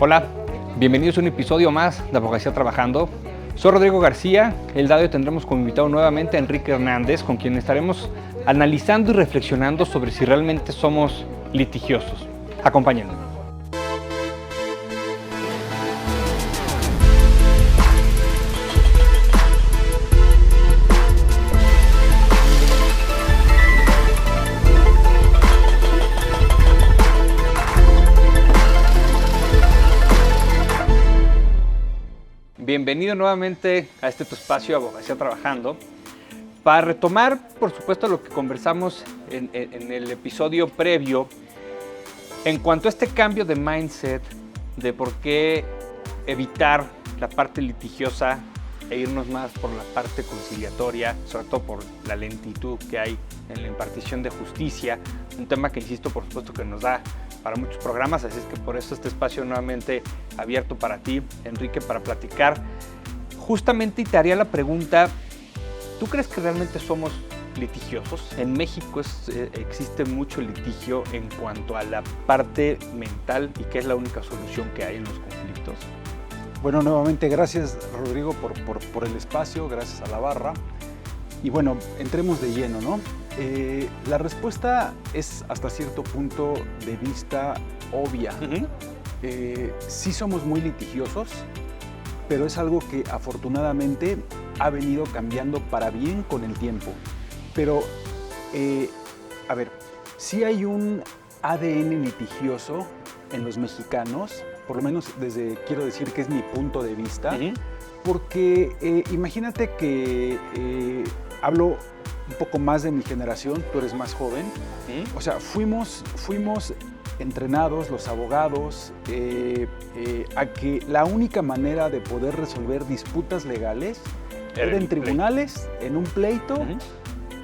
Hola, bienvenidos a un episodio más de Abogacía Trabajando. Soy Rodrigo García. El día de hoy tendremos como invitado nuevamente a Enrique Hernández, con quien estaremos analizando y reflexionando sobre si realmente somos litigiosos. Acompáñenme. Bienvenido nuevamente a este tu espacio Abogacía Trabajando. Para retomar, por supuesto, lo que conversamos en el episodio previo, en cuanto a este cambio de mindset, de por qué evitar la parte litigiosa e irnos más por la parte conciliatoria, sobre todo por la lentitud que hay en la impartición de justicia, un tema que, insisto, por supuesto que nos da para muchos programas, así es que por eso este espacio nuevamente abierto para ti, Enrique, para platicar. Justamente te haría la pregunta, ¿tú crees que realmente somos litigiosos? En México existe mucho litigio en cuanto a la parte mental y que es la única solución que hay en los conflictos. Bueno, nuevamente gracias, Rodrigo, por el espacio, gracias a la barra. Y bueno, entremos de lleno, ¿no? La respuesta es hasta cierto punto de vista obvia. Sí somos muy litigiosos, pero es algo que afortunadamente ha venido cambiando para bien con el tiempo. Pero, a ver, sí hay un ADN litigioso en los mexicanos, por lo menos quiero decir que es mi punto de vista, porque imagínate que hablo un poco más de mi generación, tú eres más joven, o sea, fuimos entrenados, los abogados, a que la única manera de poder resolver disputas legales era en tribunales, en un pleito,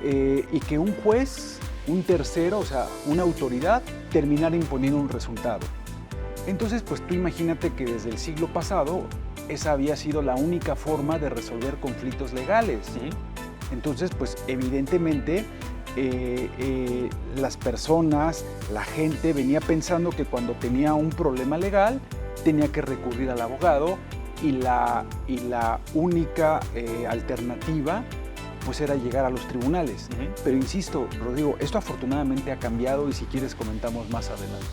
y que un juez, un tercero, o sea, una autoridad, terminara imponiendo un resultado. Entonces, pues tú imagínate que desde el siglo pasado, esa había sido la única forma de resolver conflictos legales. Entonces, pues evidentemente las personas, la gente venía pensando que cuando tenía un problema legal tenía que recurrir al abogado y la única alternativa pues era llegar a los tribunales. Pero insisto, Rodrigo, esto afortunadamente ha cambiado y si quieres comentamos más adelante.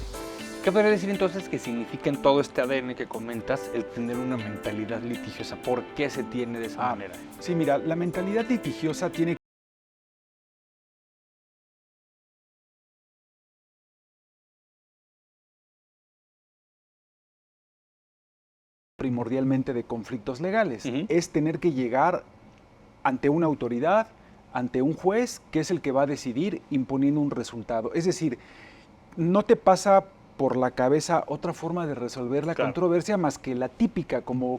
¿Qué podría decir entonces que significa en todo este ADN que comentas el tener una mentalidad litigiosa? ¿Por qué se tiene de esa manera? Sí, mira, la mentalidad litigiosa tiene primordialmente de conflictos legales. Es tener que llegar ante una autoridad, ante un juez, que es el que va a decidir imponiendo un resultado. Es decir, no te pasa por la cabeza otra forma de resolver la controversia más que la típica, como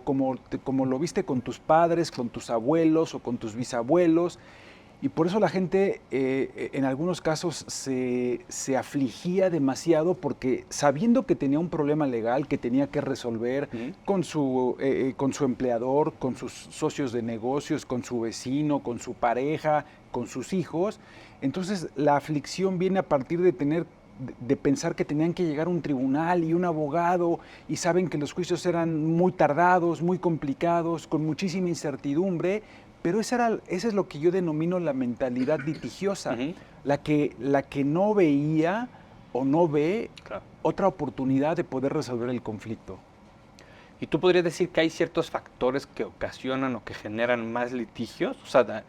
lo viste con tus padres, con tus abuelos o con tus bisabuelos. Y por eso la gente en algunos casos se afligía demasiado porque sabiendo que tenía un problema legal que tenía que resolver con su empleador, con sus socios de negocios, con su vecino, con su pareja, con sus hijos, entonces la aflicción viene a partir de pensar que tenían que llegar a un tribunal y un abogado y saben que los juicios eran muy tardados, muy complicados, con muchísima incertidumbre, pero esa es lo que yo denomino la mentalidad litigiosa, la que no veía o no ve otra oportunidad de poder resolver el conflicto. ¿Y tú podrías decir que hay ciertos factores que ocasionan o que generan más litigios? O sea,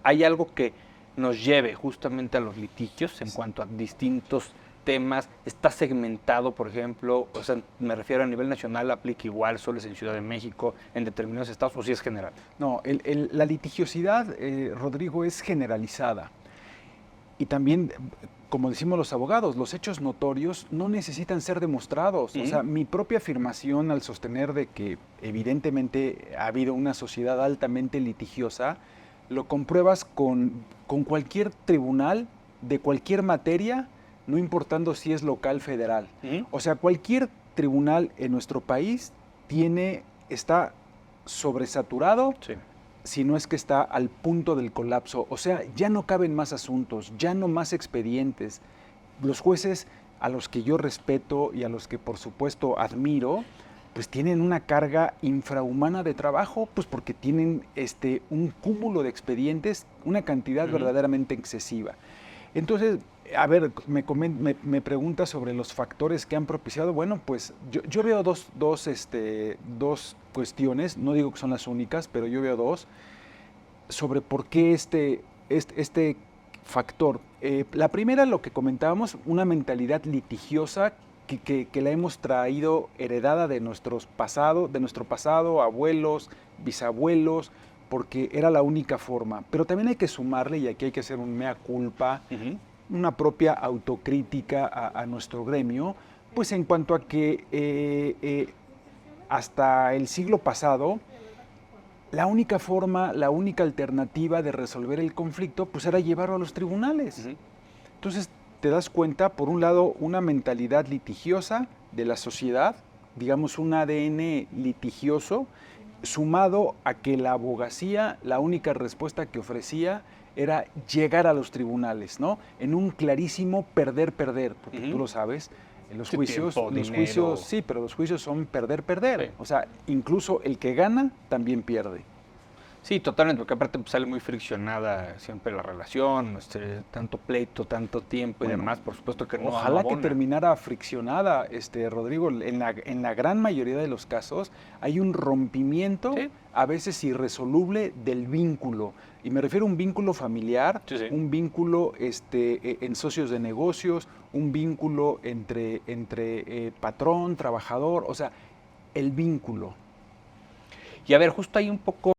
¿hay algo que nos lleve justamente a los litigios en cuanto a distintos temas? ¿Está segmentado, por ejemplo? O sea, me refiero a nivel nacional, ¿aplica igual, solo es en Ciudad de México, en determinados estados, o si es general? No, la litigiosidad, Rodrigo, es generalizada. Y también, como decimos los abogados, los hechos notorios no necesitan ser demostrados. O sea, mi propia afirmación al sostener de que evidentemente ha habido una sociedad altamente litigiosa, lo compruebas con cualquier tribunal de cualquier materia, no importando si es local, federal. O sea, cualquier tribunal en nuestro país está sobresaturado, si no es que está al punto del colapso. O sea, ya no caben más asuntos, ya no más expedientes. Los jueces a los que yo respeto y a los que por supuesto admiro, pues tienen una carga infrahumana de trabajo, pues porque tienen un cúmulo de expedientes, una cantidad verdaderamente excesiva. Entonces, a ver, me pregunta sobre los factores que han propiciado. Bueno, pues yo veo dos cuestiones, no digo que son las únicas, pero yo veo dos, sobre por qué este factor. La primera, lo que comentábamos, una mentalidad litigiosa que la hemos traído heredada de nuestro pasado, abuelos, bisabuelos, porque era la única forma. Pero también hay que sumarle, y aquí hay que hacer un mea culpa, una propia autocrítica a nuestro gremio, pues en cuanto a que hasta el siglo pasado, la única forma, la única alternativa de resolver el conflicto, pues era llevarlo a los tribunales. Entonces, te das cuenta, por un lado, una mentalidad litigiosa de la sociedad, digamos un ADN litigioso, sumado a que la abogacía, la única respuesta que ofrecía era llegar a los tribunales, ¿no? En un clarísimo perder-perder, porque tú lo sabes, en los juicios, sí, pero los juicios son perder-perder. Sí. O sea, incluso el que gana también pierde. Sí, totalmente, porque aparte pues, sale muy friccionada siempre la relación, tanto pleito, tanto tiempo y demás, por supuesto que no. Ojalá que terminara friccionada, Rodrigo. En la gran mayoría de los casos hay un rompimiento, ¿sí?, a veces irresoluble del vínculo. Y me refiero a un vínculo familiar, sí, sí, un vínculo en socios de negocios, un vínculo entre patrón, trabajador, o sea, el vínculo. Y a ver, justo hay un poco...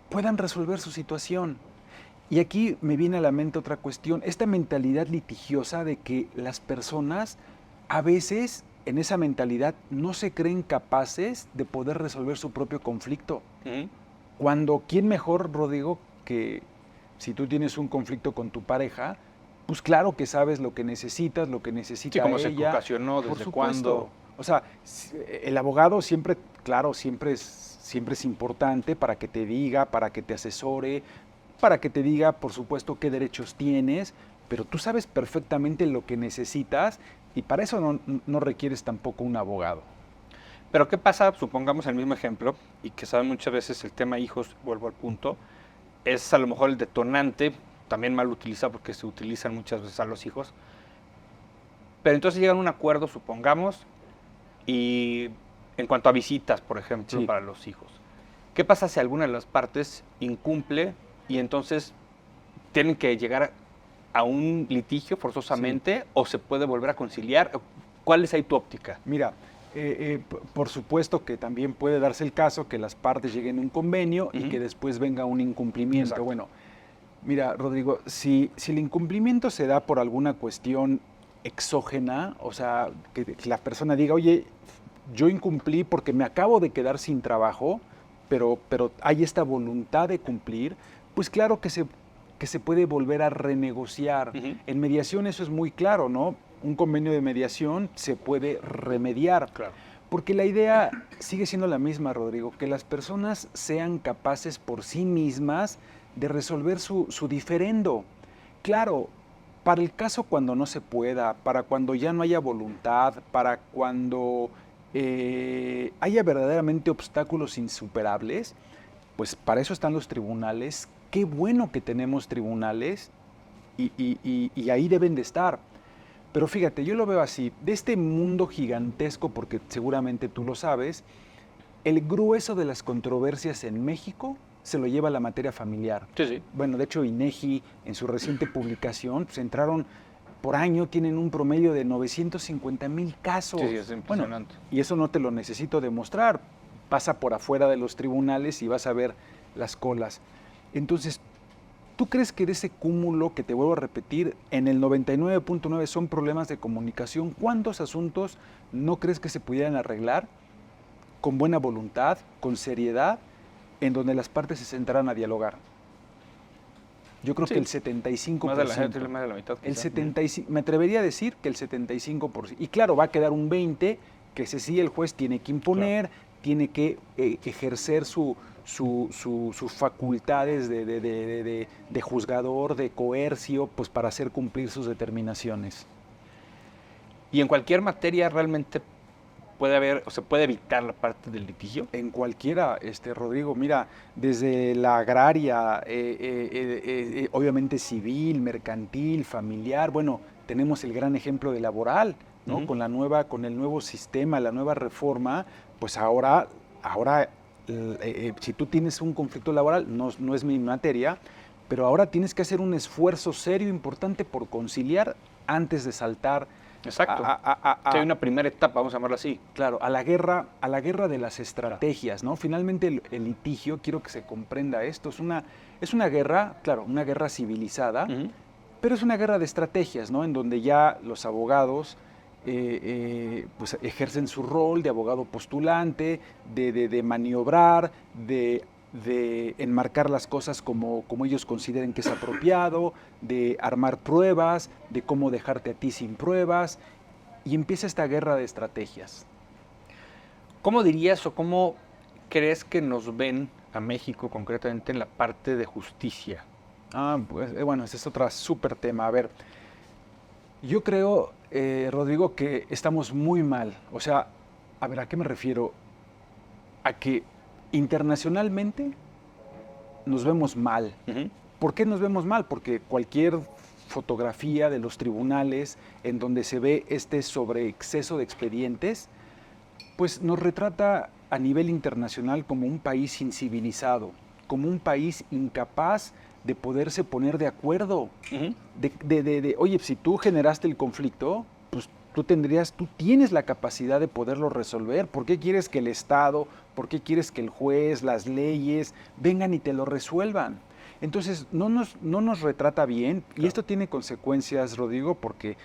Puedan resolver su situación. Y aquí me viene a la mente otra cuestión, esta mentalidad litigiosa de que las personas a veces en esa mentalidad no se creen capaces de poder resolver su propio conflicto. Cuando, ¿quién mejor, Rodrigo, que si tú tienes un conflicto con tu pareja, pues claro que sabes lo que necesitas, lo que necesita cómo ella. Se ocasionó, desde cuándo. O sea, el abogado siempre, claro, siempre es importante para que te diga, para que te asesore, para que te diga, por supuesto, qué derechos tienes, pero tú sabes perfectamente lo que necesitas y para eso no requieres tampoco un abogado. Pero ¿qué pasa? Supongamos el mismo ejemplo, y que saben muchas veces el tema hijos, vuelvo al punto, es a lo mejor el detonante, también mal utilizado porque se utilizan muchas veces a los hijos. Pero entonces llegan a un acuerdo, supongamos, y en cuanto a visitas, por ejemplo, Sí. para los hijos. ¿Qué pasa si alguna de las partes incumple y entonces tienen que llegar a un litigio forzosamente o se puede volver a conciliar? ¿Cuál es ahí tu óptica? Mira, por supuesto que también puede darse el caso que las partes lleguen a un convenio y que después venga un incumplimiento. Exacto. Bueno, mira, Rodrigo, si el incumplimiento se da por alguna cuestión exógena, o sea, que la persona diga, oye, yo incumplí porque me acabo de quedar sin trabajo, pero hay esta voluntad de cumplir, pues claro que se puede volver a renegociar. En mediación eso es muy claro, ¿no? Un convenio de mediación se puede remediar. Claro. Porque la idea sigue siendo la misma, Rodrigo, que las personas sean capaces por sí mismas de resolver su diferendo. Claro, para el caso cuando no se pueda, para cuando ya no haya voluntad, para cuando haya verdaderamente obstáculos insuperables, pues para eso están los tribunales. Qué bueno que tenemos tribunales y ahí deben de estar. Pero fíjate, yo lo veo así, de este mundo gigantesco, porque seguramente tú lo sabes, el grueso de las controversias en México se lo lleva la materia familiar. Sí, sí. Bueno, de hecho, INEGI, en su reciente publicación, pues entraron por año, tienen un promedio de 950,000 casos. Sí, es impresionante. Bueno, y eso no te lo necesito demostrar. Pasa por afuera de los tribunales y vas a ver las colas. Entonces, ¿tú crees que de ese cúmulo, que te vuelvo a repetir, en el 99.9 son problemas de comunicación? ¿Cuántos asuntos no crees que se pudieran arreglar con buena voluntad, con seriedad, en donde las partes se sentaran a dialogar? Yo creo que el 75%. Más de la mitad. El 75%, me atrevería a decir que el 75%. Y claro, va a quedar un 20% que ese sí el juez tiene que imponer, tiene que ejercer sus facultades de juzgador, de coercio, pues para hacer cumplir sus determinaciones. ¿Y en cualquier materia realmente puede haber o se puede evitar la parte del litigio? En cualquiera, Rodrigo, mira, desde la agraria, obviamente civil, mercantil, familiar, bueno, tenemos el gran ejemplo de laboral, ¿no? Con el nuevo sistema, la nueva reforma, pues ahora si tú tienes un conflicto laboral, no es mi materia, pero ahora tienes que hacer un esfuerzo serio, importante por conciliar antes de saltar. Exacto. Hay una primera etapa, vamos a llamarlo así. Claro, a la guerra de las estrategias, ¿no? Finalmente el litigio, quiero que se comprenda esto, es una guerra, claro, una guerra civilizada, pero es una guerra de estrategias, ¿no? En donde ya los abogados pues ejercen su rol de abogado postulante, de maniobrar, de enmarcar las cosas como ellos consideren que es apropiado, de armar pruebas, de cómo dejarte a ti sin pruebas, y empieza esta guerra de estrategias. ¿Cómo dirías o cómo crees que nos ven a México concretamente en la parte de justicia? Pues bueno, ese es otro súper tema. A ver, yo creo, Rodrigo, que estamos muy mal. O sea, a ver, ¿a qué me refiero? A que internacionalmente nos vemos mal. ¿Por qué nos vemos mal? Porque cualquier fotografía de los tribunales en donde se ve este sobreexceso de expedientes, pues nos retrata a nivel internacional como un país incivilizado, como un país incapaz de poderse poner de acuerdo. Oye, si tú generaste el conflicto, pues tú tienes la capacidad de poderlo resolver. ¿Por qué quieres que el Estado, por qué quieres que el juez, las leyes vengan y te lo resuelvan? Entonces, no nos retrata bien, claro. Y esto tiene consecuencias, Rodrigo, porque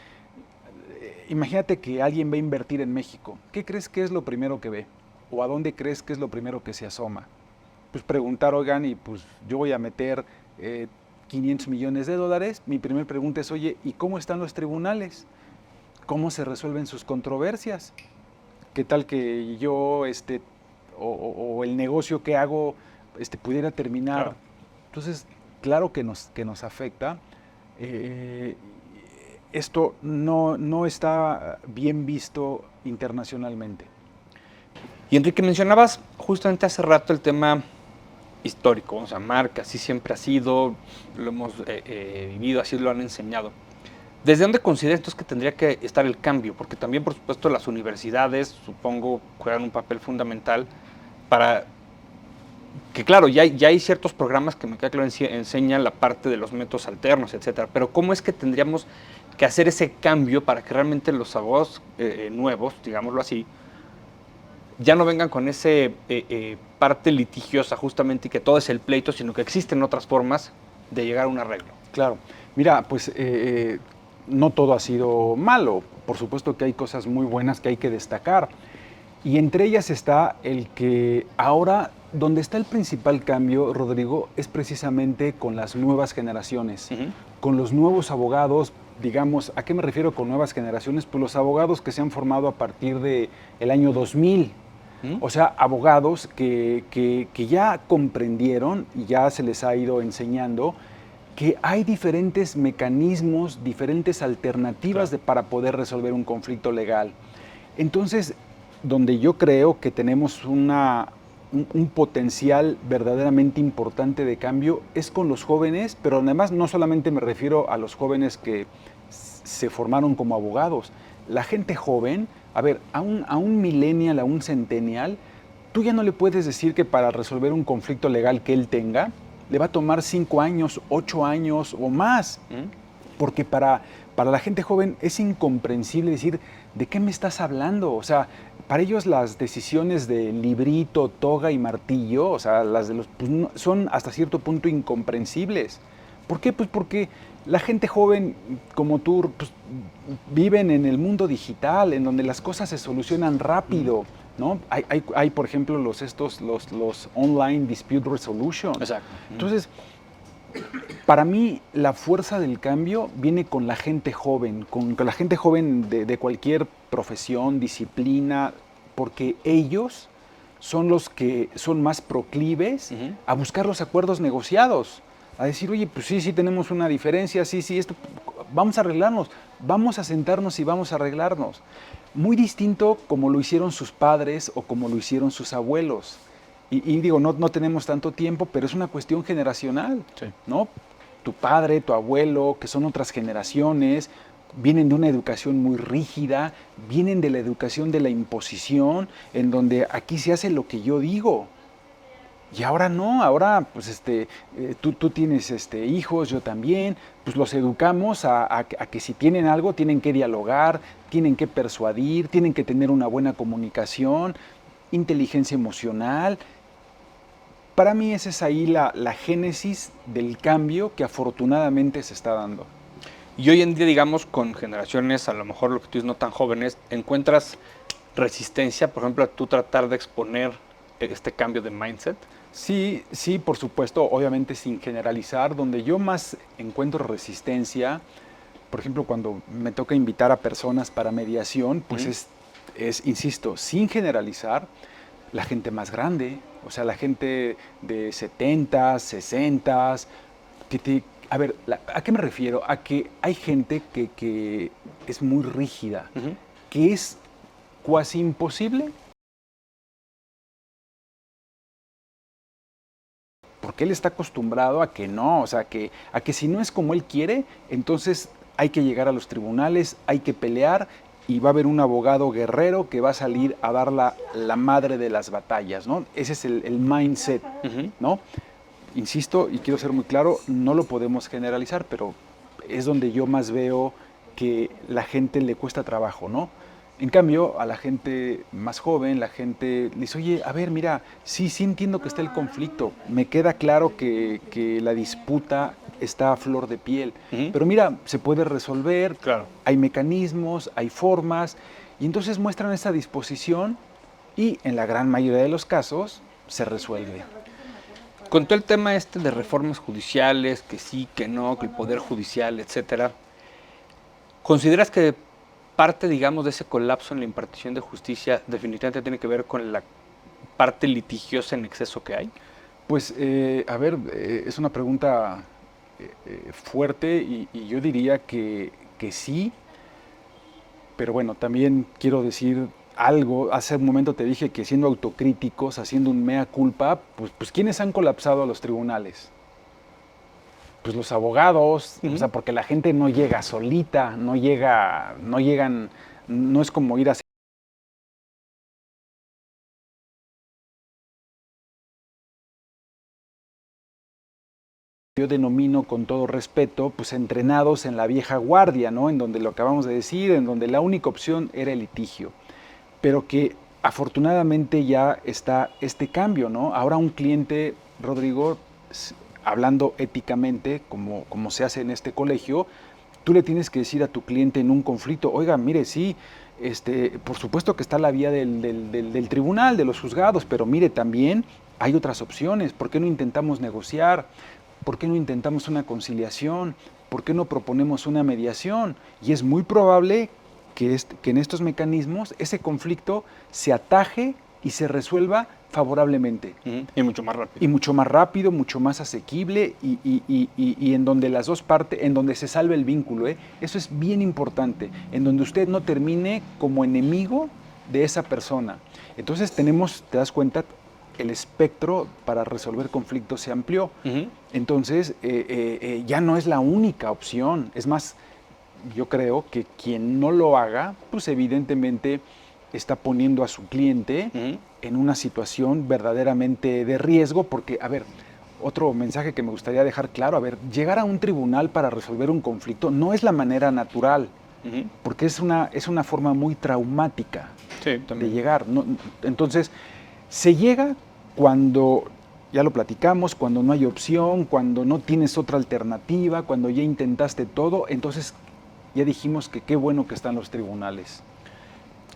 imagínate que alguien va a invertir en México. ¿Qué crees que es lo primero que ve? ¿O a dónde crees que es lo primero que se asoma? Pues preguntar, oigan, y pues yo voy a meter 500 millones de dólares. Mi primera pregunta es, oye, ¿y cómo están los tribunales? ¿Cómo se resuelven sus controversias? ¿Qué tal que yo o el negocio que hago pudiera terminar? Claro. Entonces, claro que nos afecta. Esto no está bien visto internacionalmente. Y Enrique, mencionabas justamente hace rato el tema histórico, vamos a llamar, que así siempre ha sido, lo hemos vivido, así lo han enseñado. ¿Desde dónde consideras entonces que tendría que estar el cambio? Porque también, por supuesto, las universidades, supongo, juegan un papel fundamental para que, claro, ya hay ciertos programas que me queda claro enseñan la parte de los métodos alternos, etcétera, pero ¿cómo es que tendríamos que hacer ese cambio para que realmente los abogados nuevos, digámoslo así, ya no vengan con ese parte litigiosa justamente y que todo es el pleito, sino que existen otras formas de llegar a un arreglo? Claro, mira, pues no todo ha sido malo. Por supuesto que hay cosas muy buenas que hay que destacar. Y entre ellas está el que ahora, donde está el principal cambio, Rodrigo, es precisamente con las nuevas generaciones, con los nuevos abogados. Digamos, ¿a qué me refiero con nuevas generaciones? Pues los abogados que se han formado a partir del año 2000. O sea, abogados que ya comprendieron y ya se les ha ido enseñando que hay diferentes mecanismos, diferentes alternativas para poder resolver un conflicto legal. Entonces, donde yo creo que tenemos un potencial verdaderamente importante de cambio es con los jóvenes, pero además no solamente me refiero a los jóvenes que se formaron como abogados. La gente joven, a ver, a un millennial, a un centennial, tú ya no le puedes decir que para resolver un conflicto legal que él tenga, le va a tomar 5 años, 8 años o más. Porque para la gente joven es incomprensible decir, ¿de qué me estás hablando? O sea, para ellos las decisiones de librito, toga y martillo, o sea, las de pues, son hasta cierto punto incomprensibles. ¿Por qué? Pues porque la gente joven, como tú, pues, viven en el mundo digital, en donde las cosas se solucionan rápido, ¿no? Hay por ejemplo, los online dispute resolution. Exacto. Entonces, para mí, la fuerza del cambio viene con la gente joven, con la gente joven de cualquier profesión, disciplina, porque ellos son los que son más proclives a buscar los acuerdos negociados, a decir, oye, pues sí tenemos una diferencia, sí, esto, vamos a arreglarnos, vamos a sentarnos y vamos a arreglarnos. Muy distinto como lo hicieron sus padres o como lo hicieron sus abuelos. Y digo, no tenemos tanto tiempo, pero es una cuestión generacional, ¿no? Tu padre, tu abuelo, que son otras generaciones, vienen de una educación muy rígida, vienen de la educación de la imposición, en donde aquí se hace lo que yo digo. Y ahora no, ahora pues tú tienes hijos, yo también, pues los educamos a que si tienen algo tienen que dialogar, tienen que persuadir, tienen que tener una buena comunicación, inteligencia emocional. Para mí esa es ahí la génesis del cambio que afortunadamente se está dando. Y hoy en día, digamos, con generaciones, a lo mejor lo que tú dices no tan jóvenes, ¿encuentras resistencia, por ejemplo, a tú tratar de exponer este cambio de mindset? Sí, por supuesto, obviamente sin generalizar. Donde yo más encuentro resistencia, por ejemplo, cuando me toca invitar a personas para mediación, pues es, insisto, sin generalizar, la gente más grande, o sea, la gente de 70, 60, a ver, ¿a qué me refiero? A que hay gente que es muy rígida, que es cuasi imposible, porque él está acostumbrado a que no, o sea, a que si no es como él quiere, entonces hay que llegar a los tribunales, hay que pelear, y va a haber un abogado guerrero que va a salir a dar la madre de las batallas, ¿no? Ese es el mindset, ¿no? Insisto, y quiero ser muy claro, no lo podemos generalizar, pero es donde yo más veo que la gente le cuesta trabajo, ¿no? En cambio, a la gente más joven, la gente le dice, oye, a ver, mira, sí entiendo que está el conflicto, me queda claro que la disputa está a flor de piel, pero mira, se puede resolver, claro. Hay mecanismos, hay formas, y entonces muestran esa disposición y en la gran mayoría de los casos se resuelve. Con todo el tema de reformas judiciales, que sí, que no, que el Poder Judicial, etcétera, ¿consideras que parte, digamos, de ese colapso en la impartición de justicia definitivamente tiene que ver con la parte litigiosa en exceso que hay? Pues, a ver, es una pregunta fuerte y yo diría que sí, pero bueno, también quiero decir algo, hace un momento te dije que siendo autocríticos, haciendo un mea culpa, pues ¿quiénes han colapsado a los tribunales? Pues los abogados, o sea, porque la gente no llega solita, no llegan, no es como ir a... Yo denomino con todo respeto, pues entrenados en la vieja guardia, ¿no? En donde lo acabamos de decir, en donde la única opción era el litigio, pero que afortunadamente ya está este cambio, ¿no? Ahora un cliente, Rodrigo, hablando éticamente, como se hace en este colegio, tú le tienes que decir a tu cliente en un conflicto, oiga, mire, sí, por supuesto que está la vía del tribunal, de los juzgados, pero mire, también hay otras opciones. ¿Por qué no intentamos negociar? ¿Por qué no intentamos una conciliación? ¿Por qué no proponemos una mediación? Y es muy probable que en estos mecanismos ese conflicto se ataje y se resuelva favorablemente. Y mucho más rápido. Y mucho más rápido, mucho más asequible y en donde las dos partes, en donde se salve el vínculo. Eso es bien importante, en donde usted no termine como enemigo de esa persona. Entonces tenemos, te das cuenta, el espectro para resolver conflictos se amplió. Entonces ya no es la única opción. Es más, yo creo que quien no lo haga, pues evidentemente está poniendo a su cliente en una situación verdaderamente de riesgo, porque, a ver, otro mensaje que me gustaría dejar claro, a ver, llegar a un tribunal para resolver un conflicto no es la manera natural, porque es una forma muy traumática de llegar, ¿no? Entonces, se llega cuando, ya lo platicamos, cuando no hay opción, cuando no tienes otra alternativa, cuando ya intentaste todo, entonces ya dijimos que qué bueno que están los tribunales.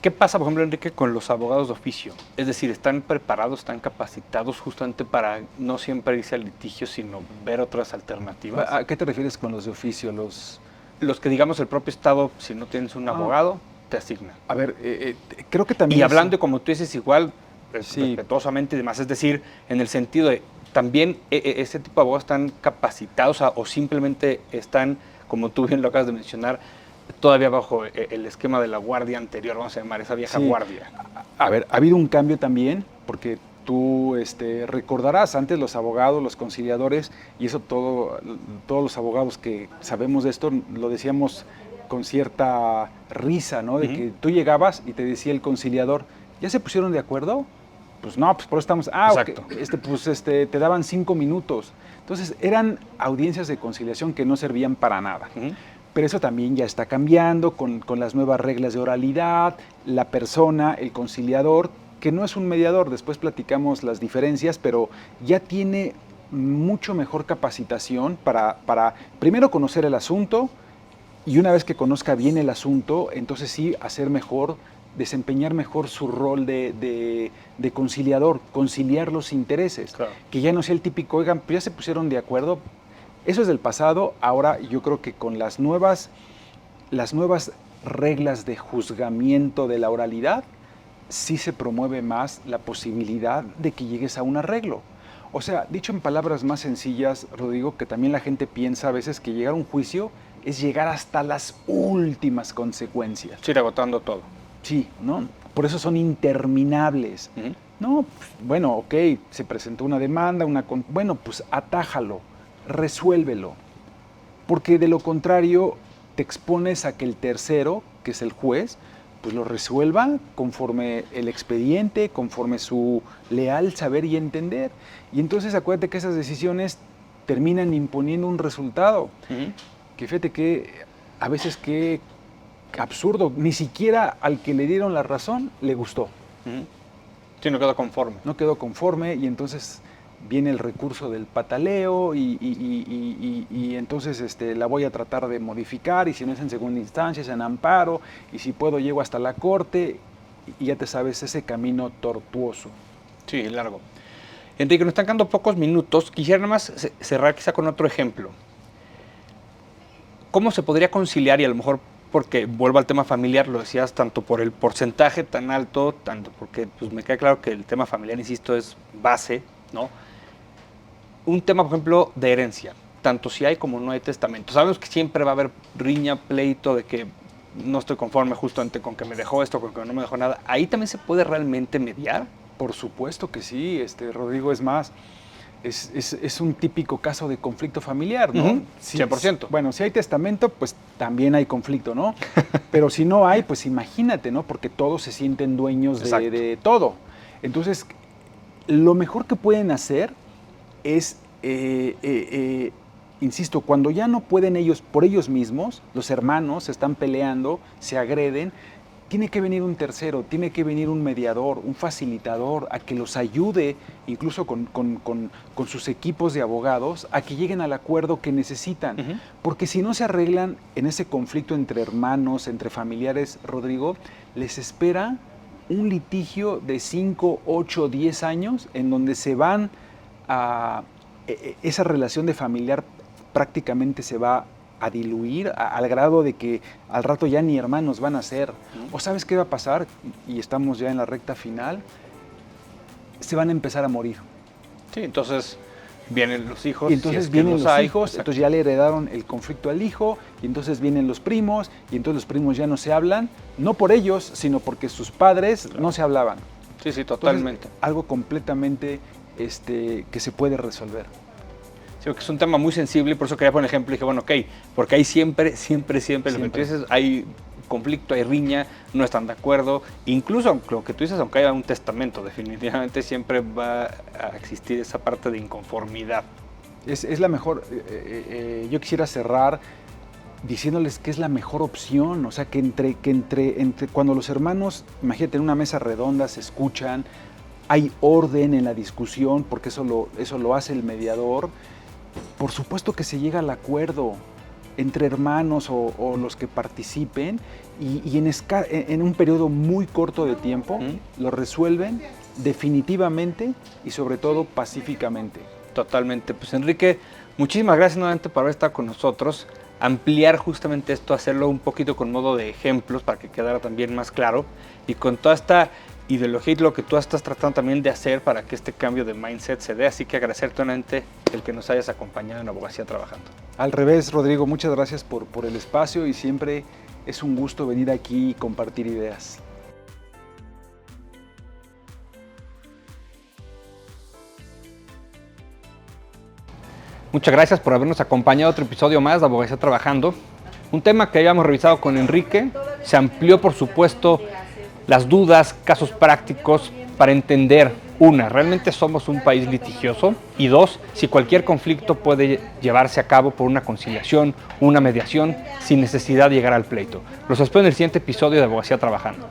¿Qué pasa, por ejemplo, Enrique, con los abogados de oficio? Es decir, ¿están preparados, están capacitados justamente para no siempre irse al litigio, sino ver otras alternativas? ¿A qué te refieres con los de oficio? Los que, digamos, el propio Estado, si no tienes un abogado, te asigna. A ver, creo que también... Y hablando, como tú dices, igual, sí, respetuosamente y demás, es decir, en el sentido de, también ese tipo de abogados están capacitados o simplemente están, como tú bien lo acabas de mencionar, todavía bajo el esquema de la guardia anterior, vamos a llamar esa vieja guardia. A ver, ha habido un cambio también, porque tú recordarás, antes los abogados, los conciliadores, y eso todos los abogados que sabemos de esto, lo decíamos con cierta risa, ¿no? De que tú llegabas y te decía el conciliador, ¿ya se pusieron de acuerdo? Pues no, pues por eso estamos... Exacto. Okay, te daban 5 minutos. Entonces eran audiencias de conciliación que no servían para nada. Pero eso también ya está cambiando con las nuevas reglas de oralidad, la persona, el conciliador, que no es un mediador, después platicamos las diferencias, pero ya tiene mucho mejor capacitación para primero conocer el asunto y una vez que conozca bien el asunto, entonces sí hacer mejor, desempeñar mejor su rol de conciliador, conciliar los intereses, claro. Que ya no sea el típico, oigan, pues ya se pusieron de acuerdo. Eso es del pasado. Ahora yo creo que con las nuevas reglas de juzgamiento de la oralidad, sí se promueve más la posibilidad de que llegues a un arreglo. O sea, dicho en palabras más sencillas, Rodrigo, que también la gente piensa a veces que llegar a un juicio es llegar hasta las últimas consecuencias. Sí, agotando todo. Sí, ¿no? Por eso son interminables. No, pues, bueno, ok, se presentó una demanda, bueno, pues atájalo. Resuélvelo, porque de lo contrario te expones a que el tercero, que es el juez, pues lo resuelva conforme el expediente, conforme su leal saber y entender. Y entonces acuérdate que esas decisiones terminan imponiendo un resultado. Que fíjate que a veces qué absurdo, ni siquiera al que le dieron la razón le gustó. Sí, no quedó conforme. No quedó conforme y entonces viene el recurso del pataleo y entonces la voy a tratar de modificar y si no es en segunda instancia es en amparo y si puedo llego hasta la corte y ya te sabes ese camino tortuoso. Sí, largo. Enrique, nos están quedando pocos minutos. Quisiera nada más cerrar quizá con otro ejemplo. ¿Cómo se podría conciliar y a lo mejor porque vuelvo al tema familiar, lo decías tanto por el porcentaje tan alto, tanto porque pues, me queda claro que el tema familiar, insisto, es base, ¿no? Un tema, por ejemplo, de herencia, tanto si hay como no hay testamento. Sabemos que siempre va a haber riña, pleito, de que no estoy conforme justamente con que me dejó esto, con que no me dejó nada, ¿ahí también se puede realmente mediar? Por supuesto que sí, Rodrigo, es más, es un típico caso de conflicto familiar, ¿no? Ujú, 100%. Bueno, si hay testamento, pues también hay conflicto, ¿no? Pero si no hay, pues imagínate, ¿no? Porque todos se sienten dueños de todo. Entonces, lo mejor que pueden hacer es, insisto, cuando ya no pueden ellos por ellos mismos, los hermanos se están peleando, se agreden, tiene que venir un tercero, tiene que venir un mediador, un facilitador, a que los ayude, incluso con sus equipos de abogados, a que lleguen al acuerdo que necesitan. Uh-huh. Porque si no se arreglan en ese conflicto entre hermanos, entre familiares, Rodrigo, les espera un litigio de 5, 8, 10 años en donde se van a... esa relación de familiar prácticamente se va a diluir al grado de que al rato ya ni hermanos van a ser. ¿O sabes qué va a pasar? Y estamos ya en la recta final. Se van a empezar a morir. Sí, entonces vienen los hijos. Y entonces vienen los hijos, entonces ya le heredaron el conflicto al hijo, y entonces vienen los primos, y entonces los primos ya no se hablan, no por ellos, sino porque sus padres no se hablaban. Sí, sí, totalmente. Entonces, algo completamente que se puede resolver. Sí, que es un tema muy sensible, y por eso quería poner ejemplo y dije, bueno, ok, porque hay siempre, lo que tú dices, hay conflicto, hay riña, no están de acuerdo, incluso lo que tú dices, aunque haya un testamento, definitivamente siempre va a existir esa parte de inconformidad. Es la mejor, yo quisiera cerrar diciéndoles que es la mejor opción, o sea, que entre cuando los hermanos, imagínate, en una mesa redonda se escuchan, hay orden en la discusión, porque eso lo hace el mediador. Por supuesto que se llega al acuerdo entre hermanos o los que participen y en un periodo muy corto de tiempo lo resuelven definitivamente y sobre todo pacíficamente. Totalmente. Pues Enrique, muchísimas gracias nuevamente por haber estado con nosotros. Ampliar justamente esto, hacerlo un poquito con modo de ejemplos para que quedara también más claro y con toda esta ideología y lo que tú estás tratando también de hacer para que este cambio de mindset se dé. Así que agradecerte nuevamente el que nos hayas acompañado en Abogacía Trabajando. Al revés, Rodrigo, muchas gracias por el espacio y siempre es un gusto venir aquí y compartir ideas. Muchas gracias por habernos acompañado a otro episodio más de Abogacía Trabajando. Un tema que habíamos revisado con Enrique, se amplió por supuesto las dudas, casos prácticos para entender, una, ¿realmente somos un país litigioso? Y dos, si cualquier conflicto puede llevarse a cabo por una conciliación, una mediación, sin necesidad de llegar al pleito. Los espero en el siguiente episodio de Abogacía Trabajando.